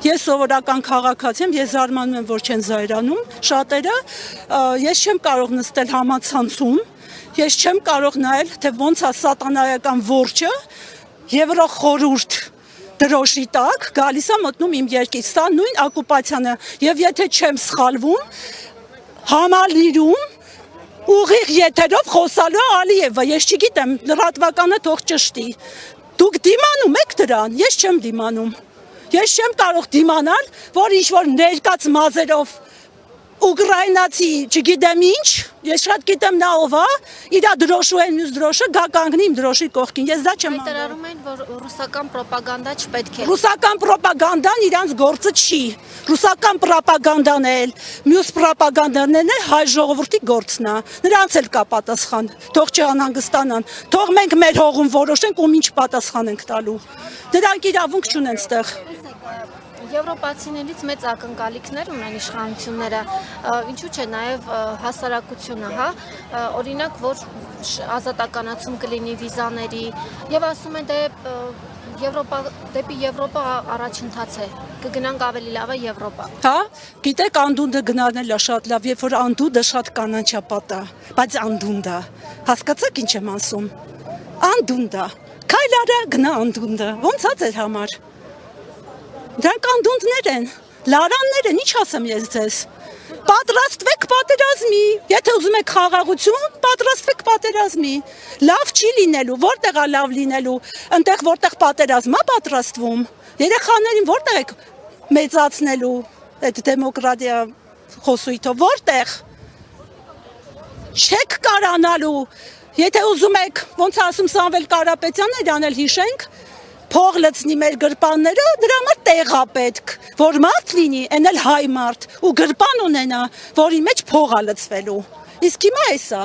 Ես սովորական քաղաքացի եմ, ես զարմանում եմ, որ չեն զայրանում շատերը, ես չեմ կարող նստել համացանցում, ես չեմ կարող նայել, թե ոնց է սատանայական որջը Եվրոխորհուրդ դրոշի տակ գալիս է մտնում իմ երկիր, սա նույն օկուպացիան է, եւ եթե չեմ սխալվում, համալիրում ուղիղ եթերով խոսալու է Ալիևը, ես չգիտեմ, լրատվականը թող ճշտի, դուք դիմանում եք դրան, ես չեմ դիմանում, ես չեմ կարող դիմանալ, որ ինչ-որ ներկած մազերով ուկրաինացի, չգիտեմ ինչ, ես շատ գիտեմ նա ով է, իրա դրոշու են մյուս դրոշը, գա կանգնի իմ դրոշի կողքին, ես դա չեմ անում։ Հայտարարում են, որ ռուսական պրոպագանդա չպետք է։ Ռուսական պրոպագանդան իրանց գործը չի, ռուսական պրոպագանդան էլ, մյուս պրոպագանդան էլ հայ ժողովրդի գործն է, նրանց էլ կա պատասխան, թող չանհանգստանան, թող մենք մեր հողում որոշենք ում ինչ պատասխան ենք տալու, դրանք իրավունք չունեն ստեղ։ Եվրոպացիներից մեծ ակնկալիքներ ունեն իշխանությունները, ինչու՞ չէ նաև հասարակությունը, հա, օրինակ, որ ազատականացում կլինի վիզաների, եւ ասում են դեպի Եվրոպա առաջընթաց է, կգնանք ավելի լավ է Եվրոպա։ Հա, գիտեք, անդունդը գնալն էլ է շատ լավ, երբ որ անդունդը շատ կանաչապատ է, բայց անդունդը, հասկացաք ինչ եմ ասում, անդունդը, քայլ արա գնա անդունդը, ոնց է ձեր համար։ Դրանք անդունդներ են, լարաններ են, ինչ ասեմ ես ձեզ, պատրաստվեք պատերազմի, եթե ուզում եք խաղաղություն, պատրաստվեք պատերազմի, լավ չի լինելու, որտեղ է լավ լինելու, ընտեղ որտեղ պատերազմ է պատրաստվում, երեխաներին որտեղ եք մեծացնելու այդ դեմոկրատիա խոսույթով, որտեղ չեք կարանալու, եթե ուզում եք, ոնց ասում Սամվել Կարապետյանը, իրան էլ հիշենք, փող լցնի մեր գրպանները, դրա համար տեղ է պետք, որ մարդ լինի, այն էլ հայ մարդ, ու գրպան ունենա, որի մեջ փող է լցվելու, իսկ հիմա էս է։